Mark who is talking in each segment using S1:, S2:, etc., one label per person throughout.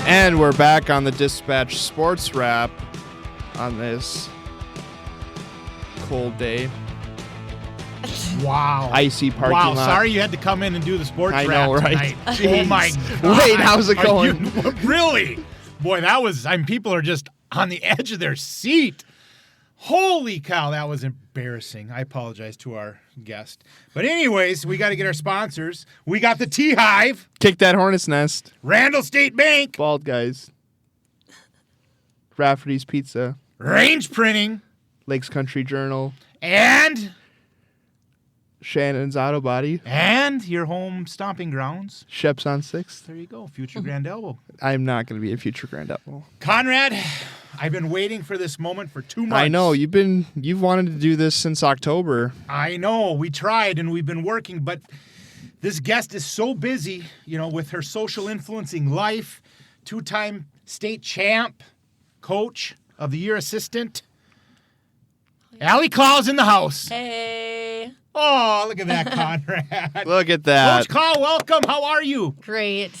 S1: And we're back on the Dispatch Sports Wrap on this cold day.
S2: Wow.
S1: Icy parking lot.
S2: Wow, sorry you had to come in and do the sports
S1: I
S2: wrap
S1: know, right?
S2: tonight. Oh, my God.
S1: Wait, how's it going?
S2: Really? Boy, that was, people are just on the edge of their seat. Holy cow, that was embarrassing. I apologize to our guest. But anyways, we got to get our sponsors. We got the TeeHive.
S1: Kick that hornet's nest.
S2: Randall State Bank.
S1: Bald guys. Rafferty's Pizza.
S2: Range Printing.
S1: Lakes Country Journal.
S2: And
S1: Shannon's Auto Body.
S2: And your home stomping grounds.
S1: Shep's on 6th.
S2: There you go. Future Grand Elbow.
S1: I'm not going to be a future Grand Elbow.
S2: Conrad, I've been waiting for this moment for 2 months.
S1: I know. You've wanted to do this since October.
S2: I know. We tried and we've been working, but this guest is so busy, with her social influencing life, 2-time state champ, coach of the year assistant. Ali Claw's in the house.
S3: Hey.
S2: Oh, look at that, Conrad.
S1: Look at that.
S2: Coach Claw, welcome. How are you?
S3: Great.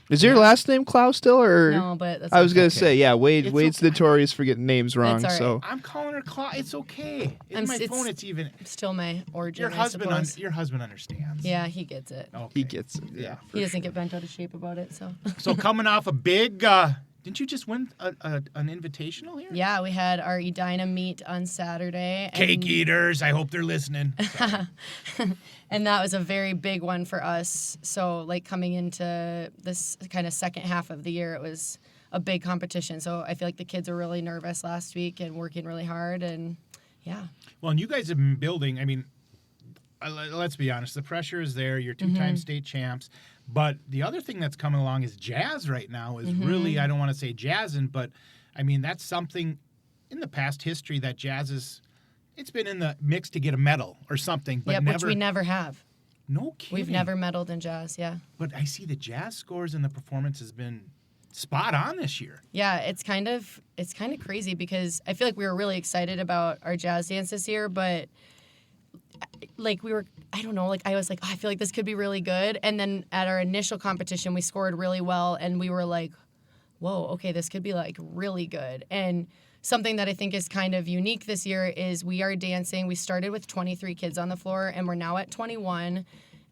S1: Is your last name Klaus still, or
S3: No, but that's
S1: I was gonna
S3: okay.
S1: say, yeah. Wade's
S2: okay.
S1: notorious for getting names wrong.
S3: It's all right.
S1: So
S2: I'm calling her Claw. It's okay. In
S3: I'm-
S2: my
S3: it's-
S2: phone, it's even.
S3: Still my origin.
S2: Your husband,
S3: I suppose.
S2: your husband understands.
S3: Yeah, he gets it.
S2: Okay.
S1: he gets it. Yeah.
S3: He doesn't get bent out of shape about it. So.
S2: So coming off a big, didn't you just win an invitational here?
S3: Yeah, we had our Edina meet on Saturday.
S2: Cake eaters. I hope they're listening.
S3: And that was a very big one for us. So, coming into this kind of second half of the year, it was a big competition. So, I feel like the kids were really nervous last week and working really hard. And, yeah.
S2: Well, and you guys have been building. I mean, let's be honest. The pressure is there. You're 2-time state champs. But the other thing that's coming along is jazz right now is really, I don't want to say jazzing, but, I mean, that's something in the past history that jazz is, it's been in the mix to get a medal or something. But
S3: Which we never have.
S2: No kidding.
S3: We've never medaled in jazz, yeah.
S2: But I see the jazz scores and the performance has been spot on this year.
S3: Yeah, it's kind of crazy because I feel like we were really excited about our jazz dance this year, but we were, I don't know, I was like, I feel like this could be really good. And then at our initial competition, we scored really well and we were like, whoa, okay, this could be really good. And something that I think is kind of unique this year is we are dancing. We started with 23 kids on the floor and we're now at 21.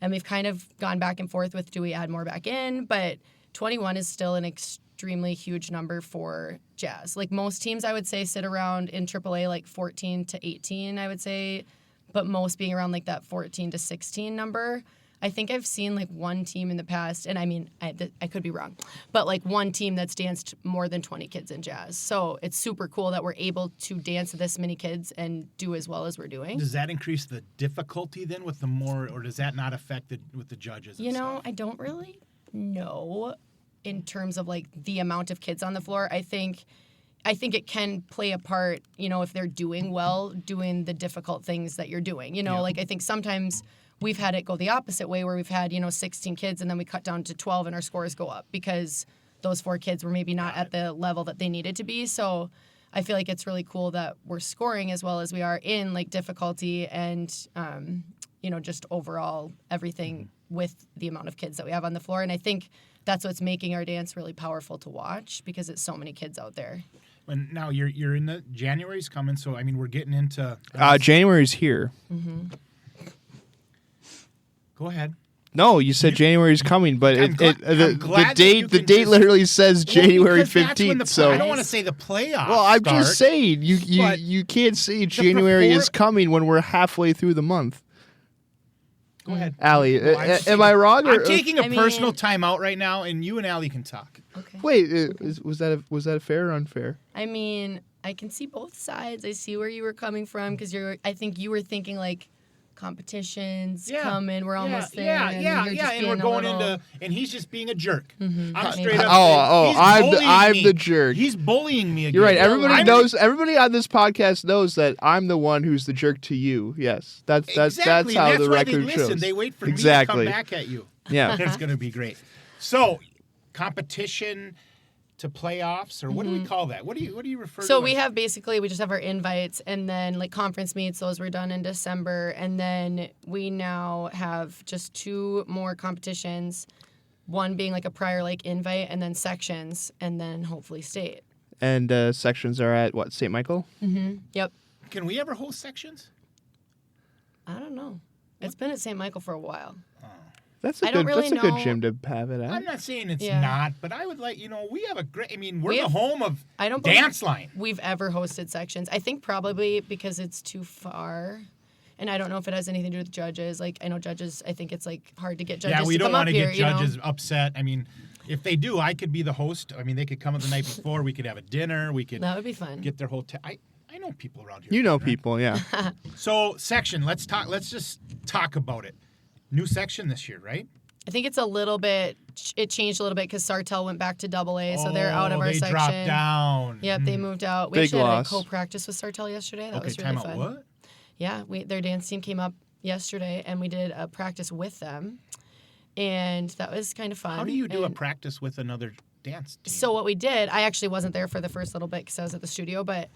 S3: And we've kind of gone back and forth with, do we add more back in? But 21 is still an extremely huge number for jazz. Most teams, I would say, sit around in AAA 14 to 18, I would say, but most being around that 14 to 16 number. I think I've seen one team in the past, and I mean, I could be wrong, but one team that's danced more than 20 kids in jazz. So it's super cool that we're able to dance this many kids and do as well as we're doing.
S2: Does that increase the difficulty then with the more, or does that not affect it with the judges? And stuff?
S3: I don't really know in terms of the amount of kids on the floor. I think it can play a part, if they're doing well, doing the difficult things that you're doing. I think sometimes we've had it go the opposite way where we've had, 16 kids and then we cut down to 12 and our scores go up because those 4 kids were maybe not at the level that they needed to be. So I feel like it's really cool that we're scoring as well as we are in difficulty and, just overall everything with the amount of kids that we have on the floor. And I think that's what's making our dance really powerful to watch because it's so many kids out there.
S2: And now you're in the January's coming, so I mean we're getting into
S1: January's here.
S3: Mm-hmm.
S2: Go ahead.
S1: No, you said January's coming, but the date literally says January 15th. So
S2: I don't want to say the playoffs.
S1: Well, I'm just saying you can't say January is coming when we're halfway through the month.
S2: Go ahead,
S1: Ali. Am I wrong?
S2: I'm taking a personal timeout right now, and you and Ali can talk.
S3: Okay.
S1: Wait, was that fair or unfair?
S3: I mean, I can see both sides. I see where you were coming from because I think you were thinking competitions coming. We're almost there.
S2: And we're going into, and he's just being a jerk.
S3: Mm-hmm.
S2: I'm straight up.
S1: I'm the jerk.
S2: He's bullying me again.
S1: You're right. Everybody knows. Everybody on this podcast knows that I'm the one who's the jerk to you. Yes, that's how the record shows.
S2: They wait for me to come back at you.
S1: Yeah,
S2: it's going to be great. So, competition to playoffs, or what do we call that? What do you refer to?
S3: So we have we just have our invites, and then conference meets. Those were done in December, and then we now have just 2 more competitions one being like a prior like invite, and then sections, and then hopefully state.
S1: And sections are at what, St. Michael?
S3: Mm-hmm. Yep.
S2: Can we ever host sections?
S3: I don't know. It's been at St. Michael for a while.
S1: That's a good gym to have it at.
S2: I'm not saying it's not, but I would like, we have a great, we're the home of Dance Line.
S3: We've ever hosted sections. I think probably because it's too far. And I don't know if it has anything to do with judges. Like, I know judges, I think it's like hard to get judges to come up here.
S2: Yeah, we don't want to get judges upset. If they do, I could be the host. They could come the night before. We could have a dinner.
S3: That would be fun.
S2: Get their hotel. I know people around here.
S1: You know people, yeah.
S2: So, section, let's just talk about it. New section this year, right?
S3: I think it's a little bit, it changed a little bit because Sartell went back to AA, so they're out of our section.
S2: They dropped down.
S3: Yep, they moved out. We actually had a co-practice with Sartell yesterday. That was really fun.
S2: What?
S3: Yeah, their dance team came up yesterday, and we did a practice with them, and that was kind of fun.
S2: How do you do a practice with another dance team?
S3: So what we did, I actually wasn't there for the first little bit because I was at the studio, but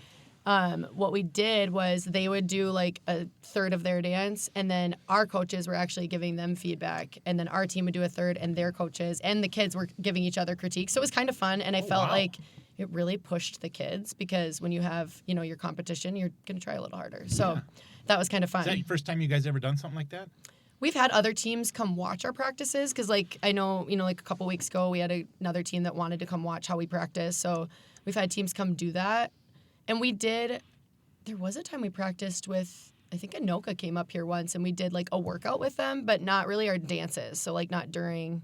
S3: what we did was they would do like a third of their dance, and then our coaches were actually giving them feedback, and then our team would do a third, and their coaches and the kids were giving each other critiques. So it was kind of fun, and I felt like it really pushed the kids because when you have your competition, you're going to try a little harder. So that was kind of fun.
S2: Is that the first time you guys ever done something like that?
S3: We've had other teams come watch our practices because, like, I know, like a couple weeks ago we had another team that wanted to come watch how we practice. So we've had teams come do that. And there was a time we practiced with, I think Anoka came up here once, and we did like a workout with them, but not really our dances. So like not during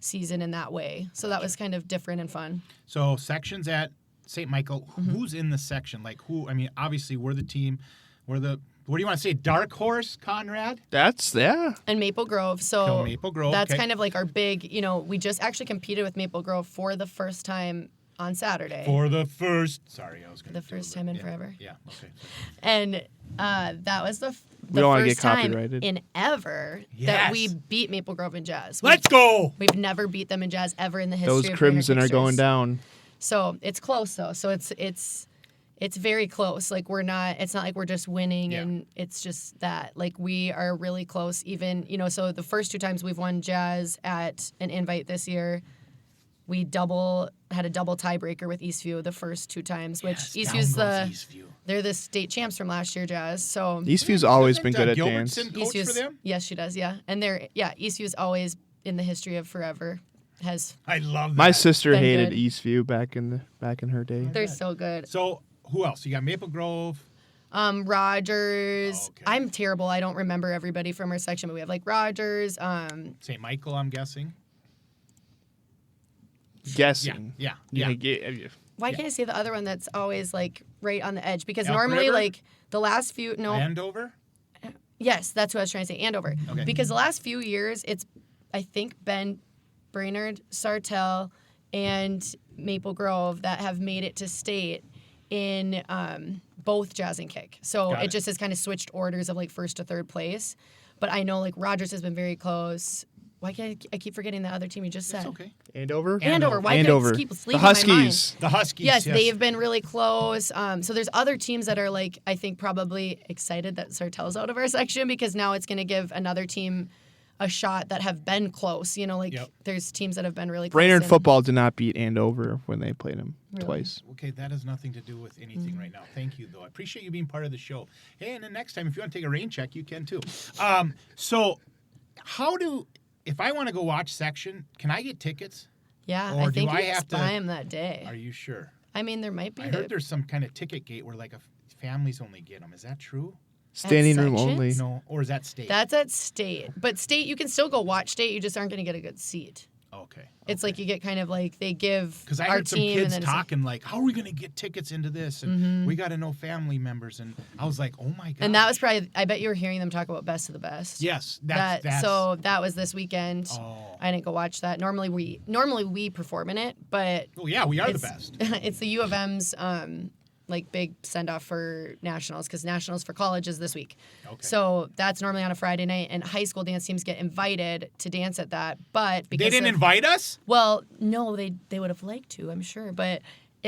S3: season in that way. So that was kind of different and fun.
S2: So sections at St. Michael, who's in the section? Like who, obviously we're the team. What do you want to say? Dark horse, Conrad?
S3: And Maple Grove. So
S2: Maple Grove,
S3: that's kind of like our big, we just actually competed with Maple Grove for the first time on Saturday.
S2: The
S3: first time in forever.
S2: Yeah, okay.
S3: And that was the
S1: don't
S3: first time
S1: copyrighted.
S3: in ever that we beat Maple Grove in jazz.
S2: Let's go!
S3: We've never beat them in jazz ever in the history
S1: Those
S3: of
S1: Crimson are going down.
S3: So it's close though. So it's very close. Like it's not like we're just winning and it's just that. Like we are really close even, so the first two times we've won jazz at an invite this year, we had a double tiebreaker with Eastview the first two times, which Eastview's they're the state champs from last year, jazz. So
S1: Eastview's always been good at dance.
S2: Coach for them?
S3: Yes, she does. Yeah, and Eastview's always in the history of forever.
S2: I love that.
S1: My sister hated Eastview back in her day.
S3: They're so good.
S2: So who else? You got Maple Grove.
S3: Rogers.
S2: Okay.
S3: I'm terrible. I don't remember everybody from our section, but we have like Rogers.
S2: St. Michael, I'm guessing.
S1: Guessing.
S2: Yeah.
S3: Why can't I say the other one that's always like right on the edge? Because
S2: Elk
S3: normally
S2: River?
S3: like the last few
S2: Andover?
S3: Yes, that's what I was trying to say. Andover.
S2: Okay.
S3: Because the last few years it's I think been Brainerd, Sartell, and Maple Grove that have made it to state in both jazz and kick. So it just has kind of switched orders of like first to third place. But I know like Rogers has been very close. Why can't I keep forgetting the other team you just said?
S2: That's okay.
S1: Andover.
S3: Why can't I keep sleeping?
S1: The Huskies.
S2: The Huskies.
S3: Yes, they've been really close. So there's other teams that are like I think probably excited that Sartell's out of our section because now it's going to give another team a shot that have been close. There's teams that have been really close.
S1: Brainerd football did not beat Andover when they played them twice.
S2: Okay, that has nothing to do with anything right now. Thank you, though. I appreciate you being part of the show. Hey, and then next time, if you want to take a rain check, you can too. So if I want to go watch section, can I get tickets?
S3: Yeah,
S2: or
S3: I think
S2: do
S3: you
S2: I have
S3: buy them that day.
S2: Are you sure?
S3: I mean, there might be.
S2: I heard there's some kind of ticket gate where like families only get them. Is that true?
S1: Standing room only.
S2: No, or is that state?
S3: That's at state. But state, you can still go watch state. You just aren't going to get a good seat.
S2: Okay.
S3: It's like you get kind of like they give
S2: because I
S3: our
S2: heard some
S3: team
S2: kids
S3: and then
S2: talking like, how are we going to get tickets into this? And we got to know family members. And I was like, oh my god.
S3: And that was probably I bet you were hearing them talk about best of the best.
S2: Yes,
S3: so that was this weekend.
S2: Oh.
S3: I didn't go watch that. Normally we perform in it, but
S2: we are the best.
S3: It's the U of M's like big send off for nationals because nationals for college is this week.
S2: Okay.
S3: So that's normally on a Friday night, and high school dance teams get invited to dance at that. But because
S2: they didn't invite us.
S3: Well, no, they would have liked to, I'm sure, but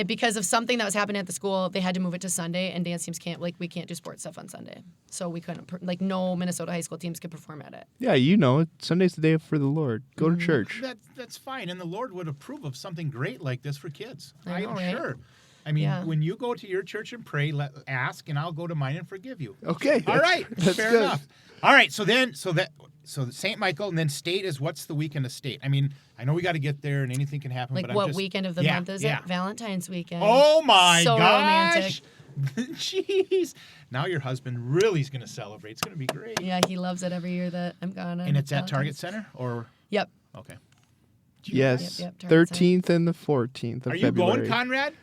S3: because of something that was happening at the school, they had to move it to Sunday, and dance teams can't, we can't do sports stuff on Sunday. So we couldn't, no Minnesota high school teams could perform at it.
S1: Yeah, Sunday's the day for the Lord. Go to church.
S2: That's fine, and the Lord would approve of something great like this for kids.
S3: I know, right?
S2: Sure. I mean, when you go to your church and pray, ask, and I'll go to mine and forgive you.
S1: Okay.
S2: All right.
S1: That's
S2: Fair
S1: good.
S2: enough. All right. So St. Michael, and then state is what's the weekend of state? I mean, I know we got to get there, and anything can happen.
S3: Like,
S2: but
S3: what weekend of the month is it? Valentine's weekend.
S2: Oh my
S3: so
S2: gosh!
S3: Romantic.
S2: Jeez. Now your husband really is going to celebrate. It's going to be great.
S3: Yeah, he loves it every year that I'm gone.
S2: And it's at Target Center, or?
S3: Yep.
S2: Okay.
S1: Yes.
S3: Yep,
S1: 13th and the 14th of
S2: Are you
S1: February.
S2: going, Conrad?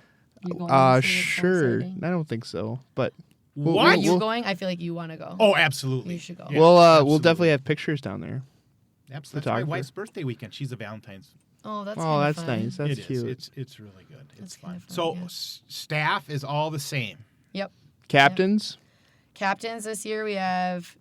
S3: You going to see it
S1: Sure.
S3: on
S1: I don't think so, but
S2: What?
S3: Are you going? I feel like you want to go.
S2: Oh, absolutely.
S3: You should go.
S2: Yeah,
S1: we'll
S2: absolutely.
S1: definitely have pictures down there.
S2: Absolutely. That's my wife's birthday weekend. She's a Valentine's.
S3: Oh, that's
S1: Oh, that's
S3: fun.
S1: nice. That's
S2: It is.
S1: cute.
S2: It's really good. It's fun.
S3: kinda fun,
S2: So
S3: yeah.
S2: staff is all the same.
S3: Yep.
S1: Captains.
S3: Captains this year we have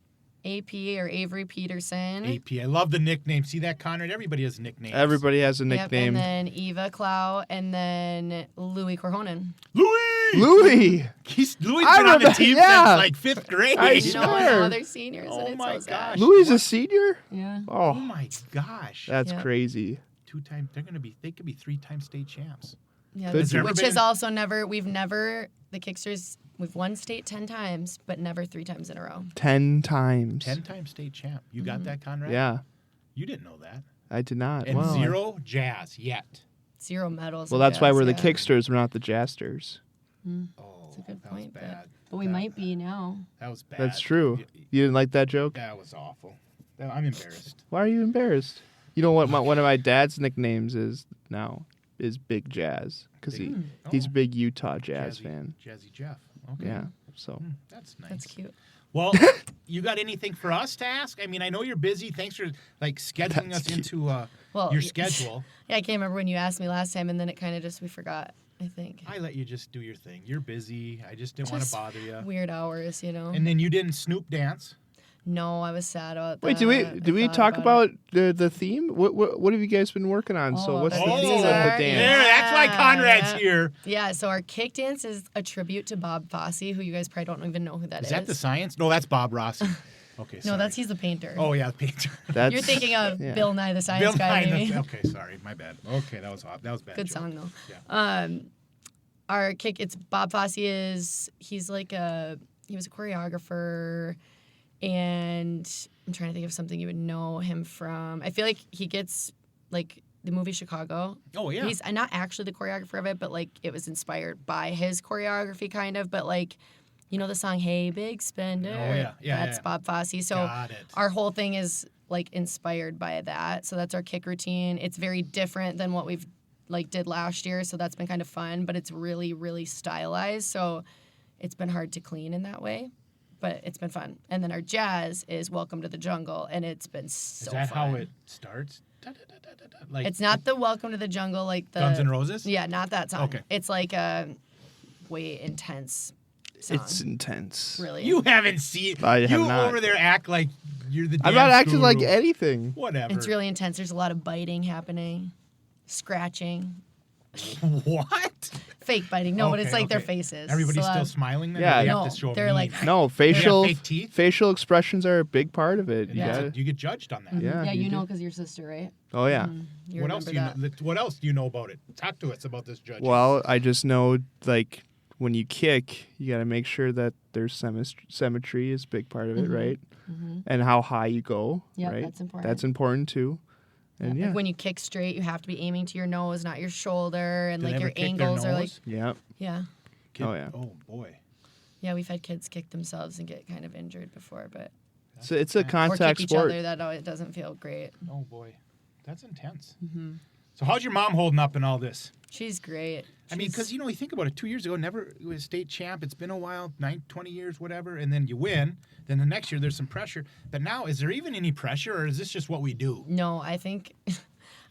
S3: AP or Avery Peterson.
S2: AP. I love the nickname. See that, Conrad? Everybody has nicknames.
S1: Everybody has a
S3: Yep,
S1: nickname.
S3: and then Eva Clow, and then Louis Corhonen.
S2: Louis.
S1: Louis.
S2: Louis been
S1: I
S2: on the
S1: remember-
S2: team
S1: yeah.
S2: since like 5th grade.
S1: I
S3: No,
S1: swear.
S3: no, they're seniors,
S2: Oh
S3: and it's
S2: my
S3: so sad.
S2: gosh.
S1: Louis is a senior?
S3: Yeah.
S2: Oh
S1: Oh,
S2: my gosh.
S1: that's
S3: Yeah.
S1: crazy.
S2: 2-time. They could be 3-time state champs.
S3: Yeah,
S1: Good job.
S3: which is also we've never, the Kicksters, we've won state 10 times, but never 3 times in a row.
S1: 10 times.
S2: 10-time state champ. You got that, Conrad?
S1: Yeah,
S2: You didn't know that.
S1: I did not.
S2: And
S1: Wow.
S2: 0 jazz yet.
S3: 0 medals.
S1: Well,
S3: in
S1: that's why
S3: jazz,
S1: we're the
S3: yeah.
S1: Kicksters. We're not the Jazzsters.
S2: Oh,
S3: That's a good
S2: that
S3: point,
S2: was bad.
S3: but we might be now.
S2: That was bad.
S1: That's true. You didn't like that joke?
S2: That was awful. I'm embarrassed.
S1: Why are you embarrassed? You know what? One of my dad's nicknames is now is Big Jazz because he's a big Utah Jazz fan.
S2: Jazzy Jeff. Okay.
S1: Yeah. So
S2: That's nice.
S3: That's cute.
S2: Well, you got anything for us to ask? I mean, I know you're busy. Thanks for scheduling
S1: That's
S2: us into
S3: Well,
S2: your schedule.
S3: Yeah, I can't remember when you asked me last time, and then it kind of we forgot, I think.
S2: I let you just do your thing. You're busy. I just didn't want to
S3: Just
S2: bother you.
S3: Weird hours,
S2: And then you didn't Snoop dance.
S3: No, I was sad about that.
S1: wait, did we
S3: I thought
S1: talk about
S3: it.
S1: the theme? What have you guys been working on? So what's the
S3: Oh,
S1: theme of the
S3: yeah.
S1: dance?
S2: There, that's why Conrad's
S3: yeah.
S2: here.
S3: Yeah, so our kick dance is a tribute to Bob Fosse, who you guys probably don't even know who that is.
S2: Is that the science? No, that's Bob Rossi. Okay, sorry.
S3: No, he's the painter.
S2: Oh, yeah, the painter.
S1: That's,
S3: You're thinking of
S1: yeah.
S3: Bill Nye the Science
S2: Bill
S3: Guy.
S2: Nye,
S3: maybe.
S2: okay, sorry, my bad. Okay, that was bad.
S3: Good
S2: joke.
S3: song though.
S2: Yeah.
S3: Our kick, it's Bob Fosse he's like he was a choreographer, and I'm trying to think of something you would know him from. I feel like he gets like the movie Chicago.
S2: Oh, yeah.
S3: He's not actually the choreographer of it, but like it was inspired by his choreography kind of, but like, you know the song Hey Big Spender?
S2: Oh, yeah. Yeah,
S3: That's
S2: yeah.
S3: Bob Fosse. So
S2: Got it.
S3: our whole thing is like inspired by that. So that's our kick routine. It's very different than what we've did last year, so that's been kind of fun, but it's really, really stylized. So it's been hard to clean in that way, but it's been fun. And then our jazz is Welcome to the Jungle, and it's been so fun.
S2: Is that how it starts? Like
S3: It's not the Welcome to the Jungle like the
S2: Guns N' Roses?
S3: Yeah, not that song.
S2: Okay.
S3: It's like a way intense song.
S1: It's intense.
S3: really.
S2: You haven't seen.
S1: I have
S2: you
S1: not.
S2: over there act like you're the.
S1: I'm not
S2: dance
S1: acting like
S2: guru.
S1: anything.
S2: Whatever.
S3: It's really intense. There's a lot of biting happening, scratching,
S2: What?
S3: fake biting. No, but it's
S2: Okay,
S3: like their
S2: okay.
S3: faces.
S2: Everybody's
S3: So,
S2: still smiling. Then?
S1: Yeah.
S2: Or they
S3: No,
S2: have to show
S3: they're
S2: mean?
S3: like-
S1: No, facial
S2: fake teeth?
S1: facial expressions are a big part of it.
S2: And
S1: You
S3: Yeah.
S1: gotta-
S2: you get judged on that.
S1: Yeah.
S3: Yeah, you know
S1: do.
S3: because your sister, right?
S1: Oh yeah.
S3: You
S2: What else
S3: remember
S2: do you
S3: that.
S2: know? What else do you know about it? Talk to us about this judging.
S1: Well, I just know like when you kick, you got to make sure that there's symmetry is a big part of it, right? And how high you go,
S3: Yep,
S1: right?
S3: that's important.
S1: That's important too. And yeah,
S3: Like when you kick straight, you have to be aiming to your nose, not your shoulder, and
S2: Do they
S3: like
S2: ever
S3: your
S2: kick their
S3: angles are like
S2: nose?
S1: yeah.
S3: yeah.
S1: Oh, yeah.
S2: Oh boy.
S3: Yeah, we've had kids kick themselves and get kind of injured before, but
S1: So it's a
S3: or
S1: contact
S3: kick each
S1: sport.
S3: other. That it doesn't feel great.
S2: Oh boy. That's intense. So how's your mom holding up in all this?
S3: She's great.
S2: I mean, because, you think about it, 2 years ago, never was state champ. It's been a while, 20 years, whatever, and then you win. Then the next year, there's some pressure. But now, is there even any pressure, or is this just what we do?
S3: No, I think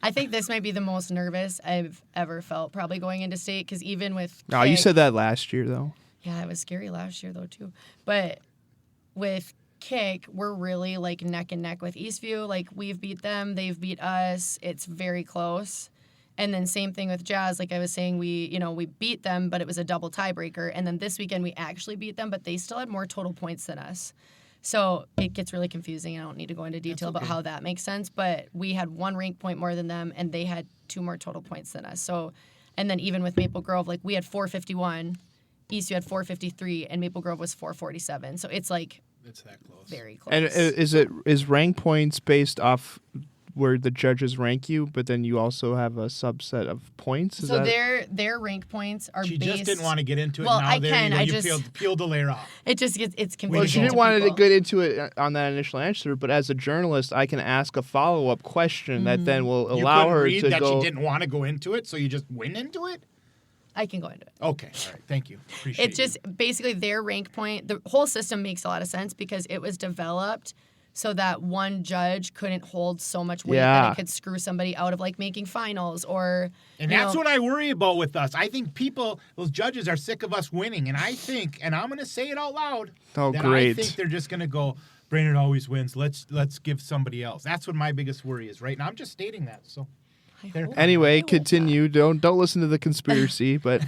S3: this might be the most nervous I've ever felt, probably going into state, because even with
S1: Oh, you
S3: kick-
S1: said that last year though.
S3: Yeah, it was scary last year though too. But with kick, we're really like neck and neck with Eastview. Like we've beat them, they've beat us. It's very close. And then same thing with Jazz. Like I was saying, we beat them, but it was a double tiebreaker. And then this weekend we actually beat them, but they still had more total points than us. So it gets really confusing. I don't need to go into detail about how that makes sense, but we had 1 rank point more than them, and they had 2 more total points than us. So, and then even with Maple Grove, like we had 451, Eastview had 453, and Maple Grove was 447. So it's like
S2: it's that close,
S3: very close.
S1: And is rank points based off where the judges rank you, but then you also have a subset of points?
S3: So their rank points are
S2: She
S3: based...
S2: just didn't want to get into it.
S3: Well,
S2: now
S3: I can.
S2: You peeled the layer off.
S3: It just gets... It's confusing.
S1: Well, she didn't want to get into it on that initial answer, but as a journalist, I can ask a follow-up question that then will allow her to
S2: that
S1: go...
S2: she didn't want to go into it, so you just went into it?
S3: I can go into it.
S2: Okay. All right. Thank you. Appreciate it.
S3: It's just basically their rank point. The whole system makes a lot of sense because it was developed so that one judge couldn't hold so much weight that it could screw somebody out of like making finals or.
S2: And that's what I worry about with us. I think those judges are sick of us winning, and I think, and I'm going to say it out loud, I think they're just going to go, Brainerd always wins. Let's give somebody else. That's what my biggest worry is right now. I'm just stating that. So.
S1: Anyway, continue. Don't listen to the conspiracy, but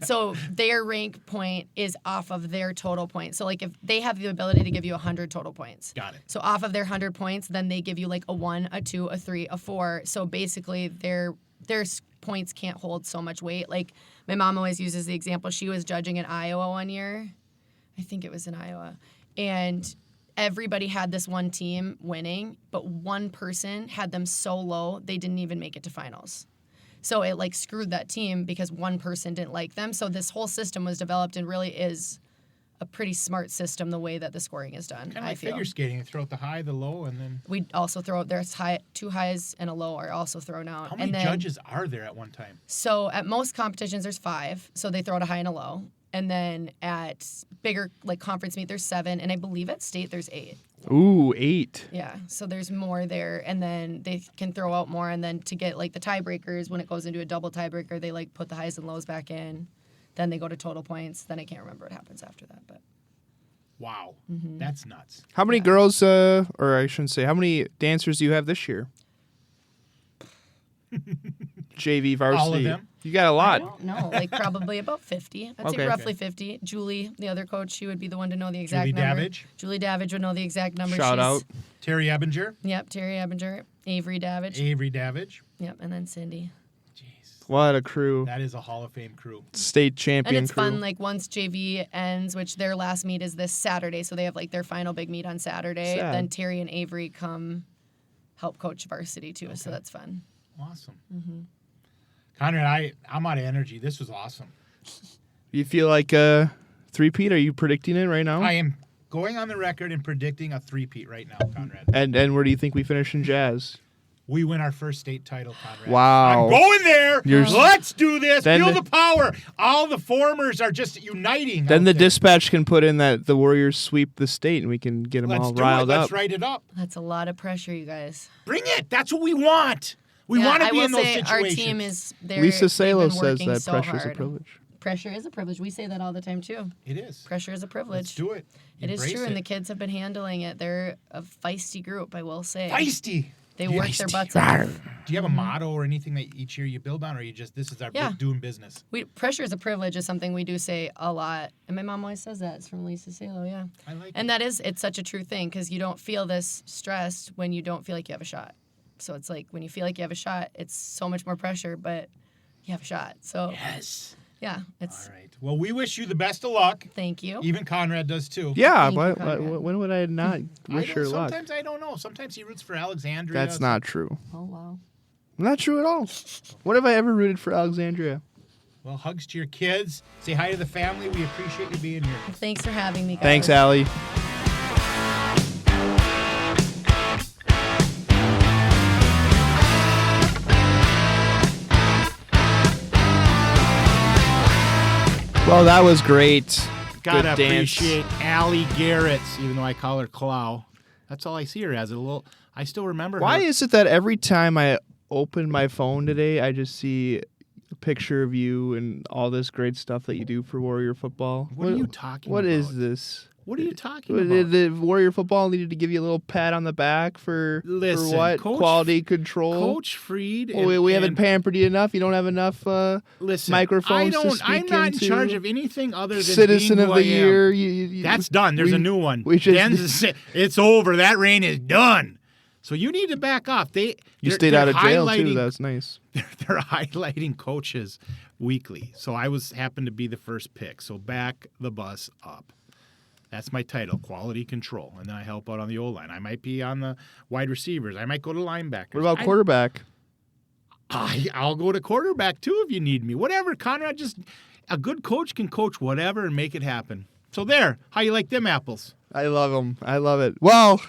S3: so their rank point is off of their total points. So like if they have the ability to give you 100 total points.
S2: Got it.
S3: So off of their 100 points, then they give you like a 1, a 2, a 3, a 4. So basically their points can't hold so much weight. Like my mom always uses the example. She was judging in Iowa one year. I think it was in Iowa. And everybody had this one team winning, but one person had them so low they didn't even make it to finals. So it like screwed that team because one person didn't like them. So this whole system was developed and really is a pretty smart system the way that the scoring is done.
S2: Kind of like figure skating. You throw out the high, the low, and then...
S3: We also throw out, there's 2 highs and a low are also thrown out.
S2: How many judges are there at one time?
S3: So at most competitions there's 5. So they throw out a high and a low. And then at bigger like conference meet, there's 7. And I believe at state, there's 8.
S1: Ooh, 8.
S3: Yeah. So there's more there. And then they can throw out more. And then to get like the tiebreakers, when it goes into a double tiebreaker, they like put the highs and lows back in. Then they go to total points. Then I can't remember what happens after that. But
S2: wow. That's nuts.
S1: How many girls, or I shouldn't say, how many dancers do you have this year? JV varsity.
S2: All of them?
S1: You got a lot.
S3: I don't know, like probably about 50. I'd say roughly 50. Julie, the other coach, she would be the one to know the exact number. Julie Davidge would know the exact number.
S1: Shout out.
S2: Terry Ebinger.
S3: Yep, Terry Ebinger. Avery Davidge. Yep, and then Cindy.
S2: Jeez.
S1: What a crew.
S2: That is a Hall of Fame crew.
S1: State champion
S3: And it's
S1: crew.
S3: fun, like once JV ends, which their last meet is this Saturday, so they have like their final big meet on Saturday.
S1: Sad.
S3: Then Terry and Avery come help coach varsity too, so that's fun.
S2: Awesome. Conrad, I'm out of energy. This was awesome.
S1: You feel like a three-peat? Are you predicting it right now?
S2: I am going on the record and predicting a three-peat right now, Conrad.
S1: And where do you think we finish in Jazz?
S2: We win our first state title, Conrad.
S1: Wow.
S2: I'm going there. Let's do this. Feel the power. All the formers are just uniting.
S1: Then the dispatch can put in that the Warriors sweep the state and we can get them all riled up.
S2: Let's write it up.
S3: That's a lot of pressure, you guys.
S2: Bring it. That's what we want. We want to be in those situations.
S3: Our team is there.
S1: Lisa Salo says that pressure is a privilege.
S3: Pressure is a privilege. We say that all the time, too.
S2: It is.
S3: Pressure is a privilege.
S2: Let's do it.
S3: It is true, and the kids have been handling it. They're a feisty group, I will say.
S2: Feisty.
S3: They work their butts off.
S2: Do you have a motto or anything that each year you build on, or you just, this is our doing business?
S3: Pressure is a privilege is something we do say a lot. And my mom always says that. It's from Lisa Salo, yeah.
S2: I like it.
S3: And it's such a true thing, because you don't feel this stressed when you don't feel like you have a shot. So it's like when you feel like you have a shot, it's so much more pressure, but you have a shot. So
S2: yes.
S3: Yeah, it's
S2: all right. Well, we wish you the best of luck.
S3: Thank you.
S2: Even Conrad does too.
S1: Yeah, but when would I not wish her luck?
S2: Sometimes I don't know. Sometimes he roots for Alexandria.
S1: That's not true.
S3: Oh wow.
S1: Not true at all. When have I ever rooted for Alexandria?
S2: Well, hugs to your kids. Say hi to the family. We appreciate you being here.
S3: Thanks for having me, guys.
S1: Thanks, Allie. Well, that was great.
S2: Gotta
S1: Good dance.
S2: appreciate Ali Geraets, even though I call her Clow. That's all I see her as. I still remember her.
S1: Why is it that every time I open my phone today, I just see a picture of you and all this great stuff that you do for Warrior football?
S2: What are you talking about?
S1: What is this?
S2: What are you talking about?
S1: The Warrior football needed to give you a little pat on the back for what? Quality control.
S2: Coach Freed.
S1: We haven't pampered you enough. You don't have enough microphones to speak
S2: I'm not
S1: into.
S2: in charge of anything other than
S1: Citizen
S2: being
S1: of
S2: who
S1: the
S2: I am.
S1: Year.
S2: That's done. There's a new one. It's over. That reign is done. So you need to back off.
S1: You stayed out of jail too. That's nice.
S2: They're highlighting coaches weekly. So I happened to be the first pick. So back the bus up. That's my title, quality control. And then I help out on the O-line. I might be on the wide receivers. I might go to linebackers.
S1: What about quarterback?
S2: I'll go to quarterback too if you need me. Whatever, Conrad. A good coach can coach whatever and make it happen. So there. How you like them apples?
S1: I love them. I love it. Well,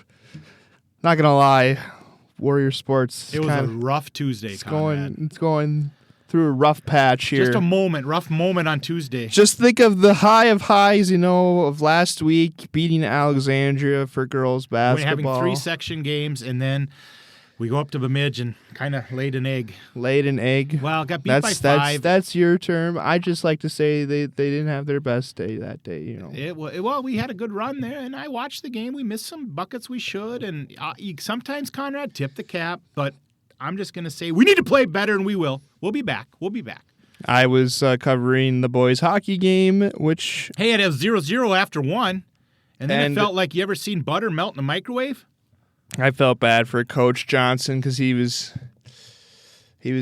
S1: not gonna lie, Warrior sports.
S2: It was a rough Tuesday.
S1: It's going through a rough patch here.
S2: Just a rough moment on Tuesday.
S1: Just think of the high of highs, of last week, beating Alexandria for girls basketball.
S2: Having 3 section games, and then we go up to Bemidji and kind of laid an egg.
S1: Well,
S2: got beat by 5.
S1: That's your term. I just like to say they didn't have their best day that day.
S2: Well, we had a good run there, and I watched the game. We missed some buckets we should, and sometimes, Conrad, tip the cap, but I'm just going to say we need to play better, and we will. We'll be back.
S1: I was covering the boys' hockey game, which...
S2: Hey, it was 0-0 after 1, and then it felt like you ever seen butter melt in a microwave?
S1: I felt bad for Coach Johnson because he was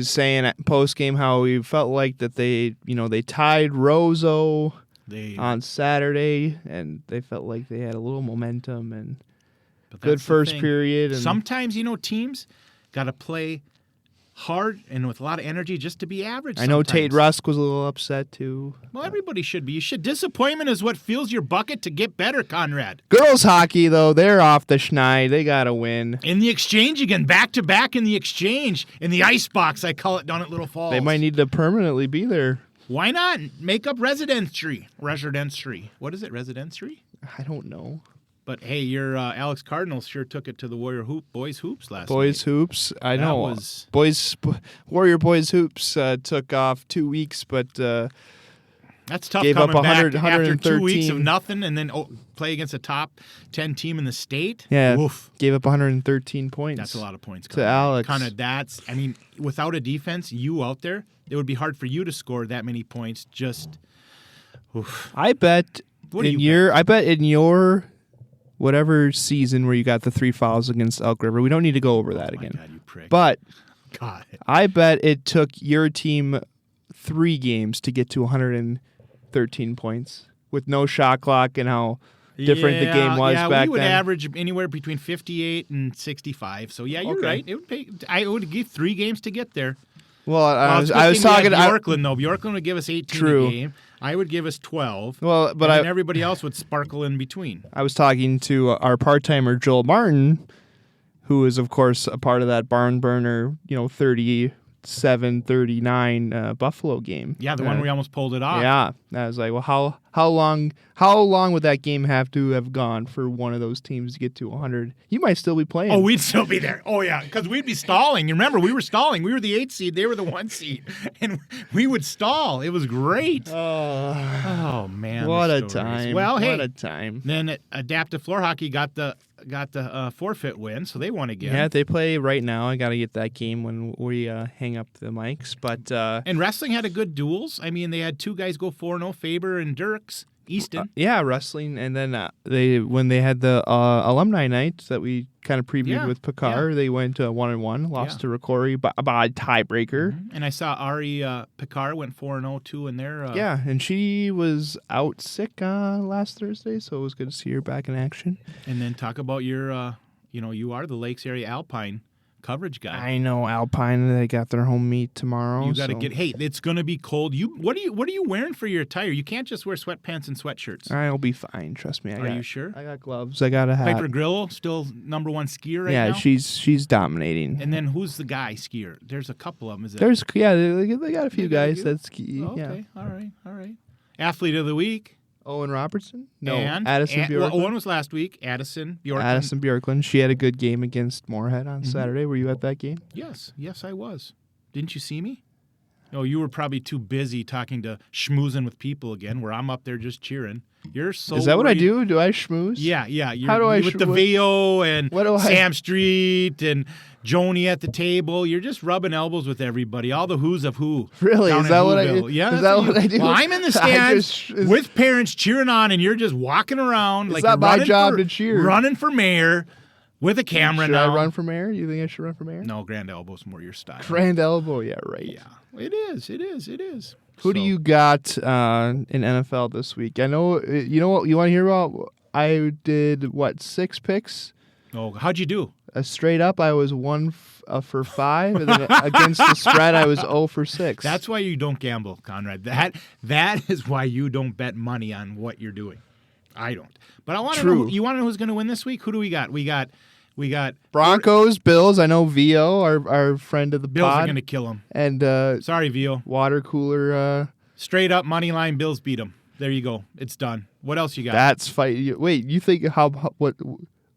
S1: saying at post game how he felt like that they tied Roseau on Saturday, and they felt like they had a little momentum and good first period. And
S2: sometimes teams got to play hard and with a lot of energy just to be average.
S1: I know Tate Rusk was a little upset too.
S2: Well, everybody should be. Disappointment is what fills your bucket to get better, Conrad.
S1: Girls hockey, though, they're off the schneid. They got to win.
S2: In the exchange again, back-to-back in the exchange. In the ice box, I call it, down at Little Falls.
S1: They might need to permanently be there.
S2: Why not? Make up residency. What is it, residency?
S1: I don't know.
S2: But, hey, your Alex Cardinals sure took it to the Warrior boys hoops last night.
S1: Boys hoops, I know. Warrior boys hoops took off 2 weeks, but
S2: that's tough.
S1: Gave
S2: coming
S1: up
S2: back
S1: 113.
S2: after 2 weeks of nothing, and then play against a top 10 team in the state.
S1: Yeah,
S2: Oof.
S1: Gave up 113 points.
S2: That's a lot of points
S1: to Alex.
S2: Kind of without a defense, you out there, it would be hard for you to score that many points. Just, oof.
S1: I bet in your whatever season where you got the 3 fouls against Elk River. We don't need to go over that again.
S2: God, you prick.
S1: But
S2: God.
S1: I bet it took your team 3 games to get to 113 points with no shot clock and how different the game was back then.
S2: We would average anywhere between 58 and 65. So, yeah, you're right. I would give 3 games to get there.
S1: Well, I was talking to
S2: Bjorklund, though. Bjorklund would give us 18 a game. I would give us 12.
S1: Well, but
S2: everybody else would sparkle in between.
S1: I was talking to our part-timer Joel Martin, who is of course a part of that barn burner, 37-39 Buffalo game.
S2: Yeah, the one where we almost pulled it off.
S1: Yeah, I was like, well, how long would that game have to have gone for one of those teams to get to 100? You might still be playing.
S2: Oh, we'd still be there. Oh yeah, because we'd be stalling. You remember, we were stalling. We were the 8 seed. They were the 1 seed, and we would stall. It was great. Oh man,
S1: what a time!
S2: Well, hey,
S1: what a time.
S2: Then Adaptive Floor Hockey got the forfeit win, so they won again.
S1: Yeah, they play right now. I got to get that game when we hang up the mics. But
S2: and wrestling had a good duels. I mean, they had 2 guys go 4-0, Faber and Dirks. Easton.
S1: Yeah, wrestling, and then when they had the alumni night that we kind of previewed with Picard, they went 1-1, lost to Ricori by a tiebreaker.
S2: Mm-hmm. And I saw Ari Picard went 4-0 too in there.
S1: Yeah, and she was out sick last Thursday, so it was good to see her back in action.
S2: And then talk about your, you are the Lakes Area Alpine coverage guy.
S1: I know Alpine. They got their home meet tomorrow.
S2: You got to get. Hey, it's going to be cold. What are you wearing for your attire? You can't just wear sweatpants and sweatshirts.
S1: I'll be fine. Trust me.
S2: Are you sure?
S1: I got gloves. I got a hat.
S2: Piper Grillo still number 1 skier right now.
S1: Yeah, she's dominating.
S2: And then who's the guy skier? There's a couple of them. Is it?
S1: They got a few guys that ski.
S2: Okay.
S1: Yeah.
S2: All right. Athlete of the week.
S1: Owen Robertson? No,
S2: and
S1: Addison Bjorklund.
S2: Well, Owen was last week. Addison
S1: Bjorklund. She had a good game against Moorhead on Saturday. Were you at that game?
S2: Yes, I was. Didn't you see me? No, you were probably too busy talking to schmoozing with people again, where I'm up there just cheering. You're so
S1: Is that what I
S2: worried.
S1: do? Do I schmooze?
S2: Yeah. You're,
S1: How do I
S2: with the VO and
S1: What do I-
S2: Sam Street and Joni at the table. You're just rubbing elbows with everybody. All the who's of who.
S1: Really?
S2: down
S1: Is
S2: in
S1: that what I
S2: Whoville.
S1: do?
S2: Yeah,
S1: Is that what I do?
S2: Well, I'm in the stands with parents cheering on, and you're just walking around
S1: It's
S2: like
S1: not
S2: you're
S1: my
S2: running
S1: job to cheer.
S2: Running for mayor with a camera
S1: Should
S2: now.
S1: I run for mayor? You think I should run for mayor?
S2: No, grand elbow's more your style.
S1: Grand elbow, yeah, right.
S2: Yeah, it is.
S1: Who do you got in NFL this week? I know, you know what you want to hear about? I did, 6 picks?
S2: Oh, how'd you do?
S1: Straight up, I was 1 for 5, and then against the spread, I was 0 for 6.
S2: That's why you don't gamble, Conrad. That is why you don't bet money on what you're doing. I don't. But I want to know. You want to know who's going to win this week? Who do we got? We got
S1: Broncos, Bills. I know VO, our friend of the
S2: Bills
S1: pod.
S2: are going to kill them.
S1: And
S2: sorry, VO.
S1: Water cooler.
S2: Straight up money line. Bills beat them. There you go. It's done. What else you got?
S1: That's fight. Wait, you think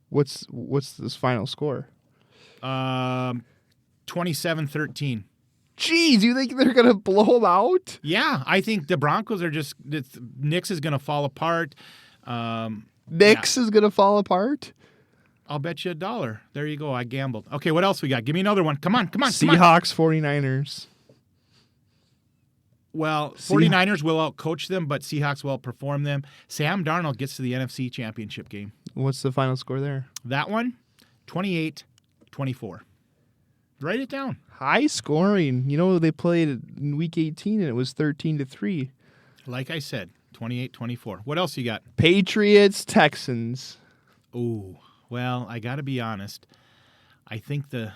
S1: what's this final score?
S2: 27-13.
S1: Jeez, you think they're gonna blow them out?
S2: Yeah, I think the Broncos are just. Knicks is going to fall apart.
S1: Knicks is gonna fall apart.
S2: I'll bet you $1. There you go. I gambled. Okay, what else we got? Give me another one. Come on.
S1: Seahawks, 49ers.
S2: Well, 49ers will outcoach them, but Seahawks will outperform them. Sam Darnold gets to the NFC Championship game.
S1: What's the final score there?
S2: That one, 28-24. Write it down.
S1: High scoring. You know, they played in week 18 and it was 13-3.
S2: Like I said, 28-24. What else you got?
S1: Patriots, Texans.
S2: Ooh, well, I got to be honest. I think the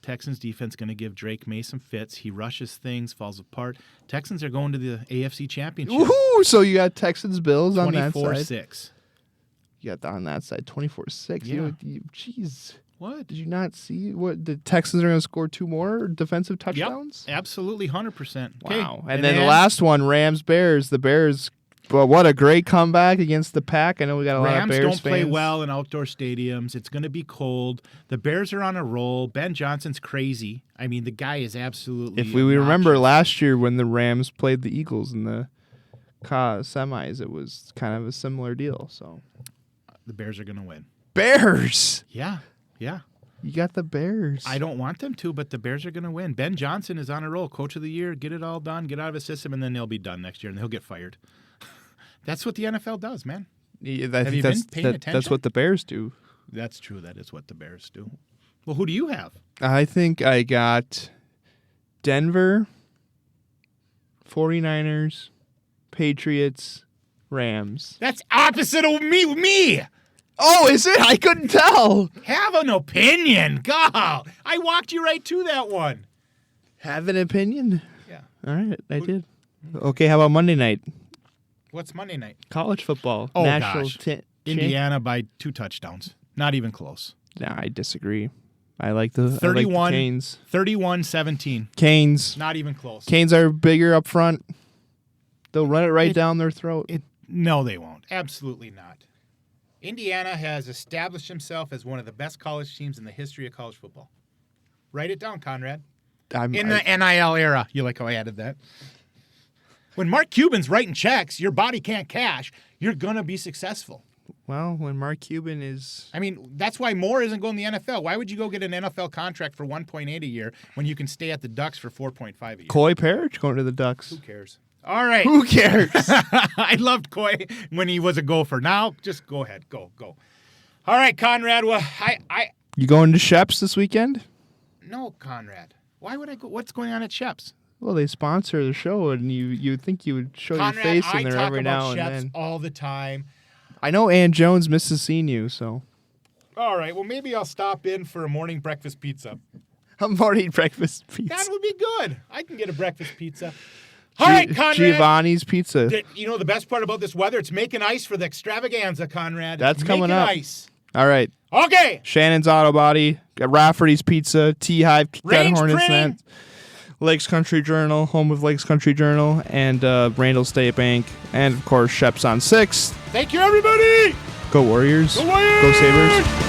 S2: Texans defense going to give Drake May some fits. He rushes things, falls apart. Texans are going to the AFC Championship.
S1: Woohoo! So you got Texans, Bills on that side.
S2: 24-6.
S1: You got on that side 24-6.
S2: Yeah.
S1: Jeez.
S2: What?
S1: Did you not see what the Texans are going to score 2 more defensive touchdowns?
S2: Yep, absolutely 100%.
S1: Wow. And then the last one, Rams-Bears. The Bears, but what a great comeback against the Pack. I know we got a lot of Bears
S2: Rams don't play
S1: fans.
S2: well in outdoor stadiums. It's going to be cold. The Bears are on a roll. Ben Johnson's crazy. I mean, the guy is absolutely
S1: If we remember last year when the Rams played the Eagles in the semis, it was kind of a similar deal. So
S2: the Bears are going to win.
S1: Bears!
S2: Yeah.
S1: You got the Bears.
S2: I don't want them to, but the Bears are going to win. Ben Johnson is on a roll. Coach of the year. Get it all done. Get out of his system, and then they'll be done next year, and he'll get fired. That's what the NFL does, man.
S1: Yeah,
S2: Have you been paying attention?
S1: That's what the Bears do.
S2: That's true. That is what the Bears do. Well, who do you have?
S1: I think I got Denver, 49ers, Patriots, Rams.
S2: That's opposite of me.
S1: Oh, is it? I couldn't tell.
S2: Have an opinion. God, I walked you right to that one.
S1: Have an opinion?
S2: Yeah.
S1: All right, I did. Okay, how about Monday night?
S2: What's Monday night?
S1: College football.
S2: Oh,
S1: National
S2: gosh. Indiana by 2 touchdowns. Not even close.
S1: Nah, I disagree. I like the
S2: 31
S1: Canes.
S2: 31-17.
S1: Canes.
S2: Not even close.
S1: Canes are bigger up front. They'll run it right down their throat.
S2: No, they won't. Absolutely not. Indiana has established himself as one of the best college teams in the history of college football. Write it down, Conrad. In the NIL era. You like how I added that? When Mark Cuban's writing checks, your body can't cash, you're going to be successful.
S1: Well, when Mark Cuban is...
S2: I mean, that's why Moore isn't going to the NFL. Why would you go get an NFL contract for $1.8 a year when you can stay at the Ducks for $4.5 a year?
S1: Coy Parrish going to the Ducks.
S2: Who cares? All right.
S1: Who cares?
S2: I loved Coy when he was a gopher. Now, just go ahead. Go. All right, Conrad. Well,
S1: You going to Shep's this weekend?
S2: No, Conrad. Why would I go? What's going on at Shep's?
S1: Well, they sponsor the show, and you would think you would show
S2: Conrad,
S1: your face in there
S2: I
S1: every
S2: talk
S1: now
S2: about
S1: and
S2: Shep's
S1: then.
S2: all the time.
S1: I know Ann Jones misses seeing you, so...
S2: All right, well, maybe I'll stop in for a morning breakfast pizza.
S1: A morning breakfast pizza.
S2: That would be good. I can get a breakfast pizza. All right, Conrad.
S1: Giovanni's Pizza.
S2: You know the best part about this weather? It's making ice for the extravaganza, Conrad.
S1: That's
S2: It's
S1: coming
S2: making
S1: up.
S2: Ice.
S1: All right.
S2: Okay.
S1: Shannon's Auto Body, got Rafferty's Pizza, TeeHive, got
S2: Range
S1: Hornets
S2: Printing.
S1: Net, Lakes Country Journal, home of Lakes Country Journal, and Randall State Bank, and of course Shep's on 6th.
S2: Thank you, everybody.
S1: Go Warriors.
S2: Go Warriors.
S1: Go Sabres.